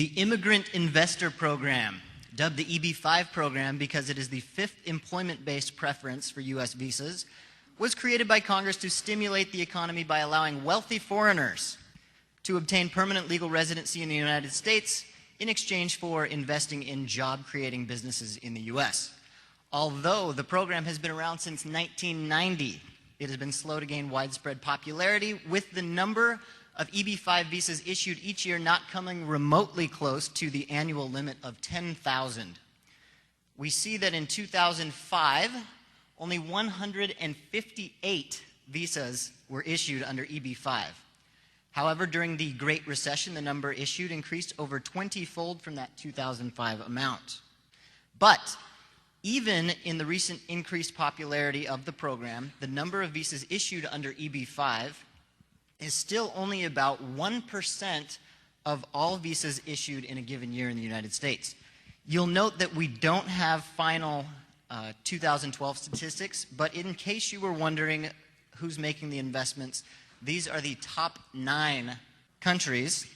The Immigrant Investor Program, dubbed the EB-5 program because it is the fifth employment-based preference for U.S. visas, was created by Congress to stimulate the economy by allowing wealthy foreigners to obtain permanent legal residency in the United States in exchange for investing in job-creating businesses in the U.S. Although the program has been around since 1990, it has been slow to gain widespread popularity, with the number of EB-5 visas issued each year not coming remotely close to the annual limit of 10,000. We see that in 2005, only 158 visas were issued under EB-5. However, during the Great Recession, the number issued increased over 20-fold from that 2005 amount. But even in the recent increased popularity of the program, the number of visas issued under EB-5 is still only about 1% of all visas issued in a given year in the United States. You'll note that we don't have final 2012 statistics, but in case you were wondering who's making the investments, these are the top 9 countries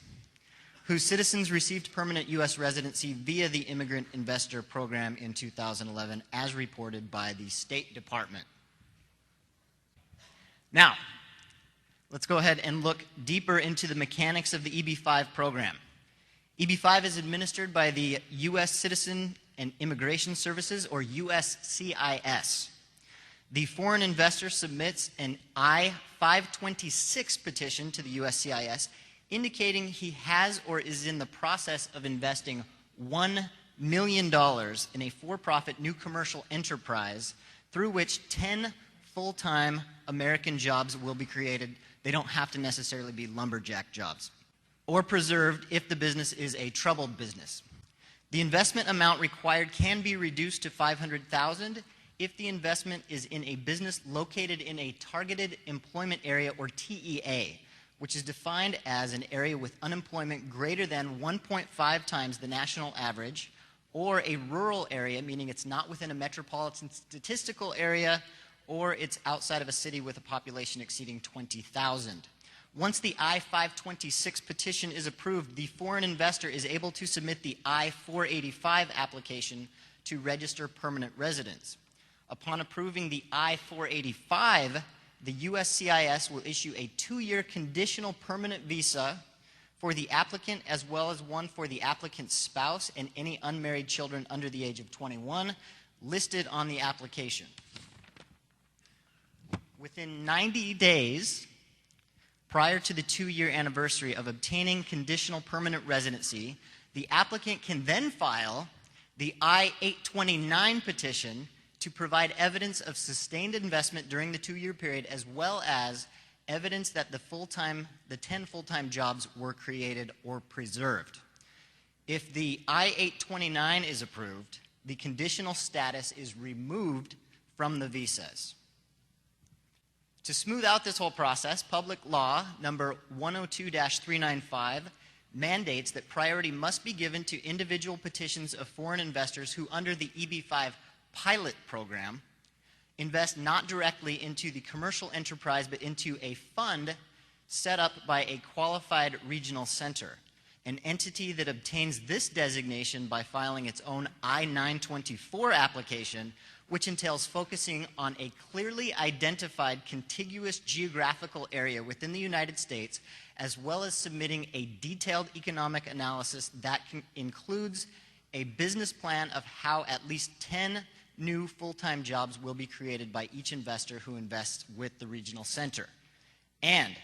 whose citizens received permanent U.S. residency via the Immigrant Investor Program in 2011, as reported by the State Department. Now, let's go ahead and look deeper into the mechanics of the EB-5 program. EB-5 is administered by the U.S. Citizen and Immigration Services, or USCIS. The foreign investor submits an I-526 petition to the USCIS indicating he has or is in the process of investing $1 million in a for-profit new commercial enterprise through which 10 full-time American jobs will be created. They don't have to necessarily be lumberjack jobs, or preserved if the business is a troubled business. The investment amount required can be reduced to $500,000 if the investment is in a business located in a targeted employment area, or TEA, which is defined as an area with unemployment greater than 1.5 times the national average, or a rural area, meaning it's not within a metropolitan statistical area, or it's outside of a city with a population exceeding 20,000. Once the I-526 petition is approved, the foreign investor is able to submit the I-485 application to register permanent residence. Upon approving the I-485, the USCIS will issue a 2-year conditional permanent visa for the applicant, as well as one for the applicant's spouse and any unmarried children under the age of 21 listed on the application. Within 90 days, prior to the 2-year anniversary of obtaining conditional permanent residency, the applicant can then file the I-829 petition to provide evidence of sustained investment during the 2-year period, as well as evidence that the 10 full-time jobs were created or preserved. If the I-829 is approved, the conditional status is removed from the visas. To smooth out this whole process, Public Law number 102-395 mandates that priority must be given to individual petitions of foreign investors who, under the EB-5 pilot program, invest not directly into the commercial enterprise but into a fund set up by a qualified regional center, an entity that obtains this designation by filing its own I-924 application, which entails focusing on a clearly identified contiguous geographical area within the United States, as well as submitting a detailed economic analysis that includes a business plan of how at least 10 new full-time jobs will be created by each investor who invests with the regional center. And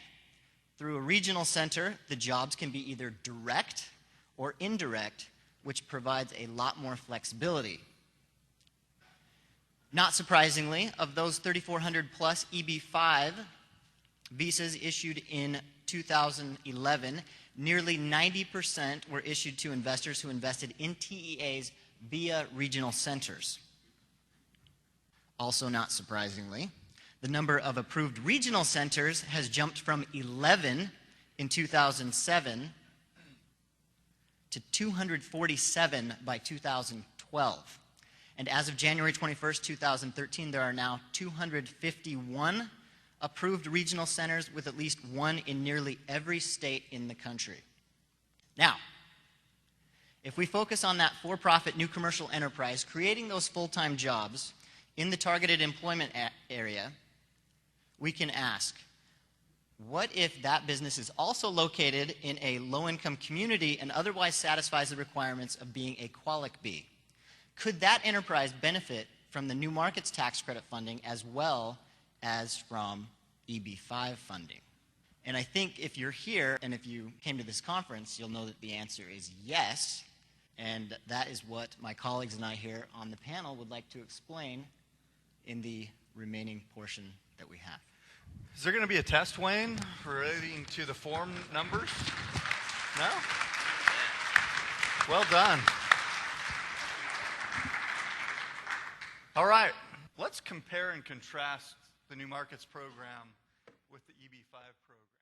through a regional center, the jobs can be either direct or indirect, which provides a lot more flexibility. Not surprisingly, of those 3,400 plus EB-5 visas issued in 2011, nearly 90% were issued to investors who invested in TEAs via regional centers. Also not surprisingly, the number of approved regional centers has jumped from 11 in 2007 to 247 by 2012. And as of January 21st, 2013, there are now 251 approved regional centers, with at least one in nearly every state in the country. Now, If we focus on that for-profit new commercial enterprise, creating those full-time jobs in the targeted employment area, we can ask, what if that business is also located in a low-income community and otherwise satisfies the requirements of being a Qualic B? Could that enterprise benefit from the new markets tax credit funding as well as from EB-5 funding? And I think if you're here and if you came to this conference, you'll know that the answer is yes. And that is what my colleagues and I here on the panel would like to explain in the remaining portion that we have. Is there going to be a test, Wayne, relating to the form numbers? No? Well done. All right, let's compare and contrast the New Markets program with the EB-5 program.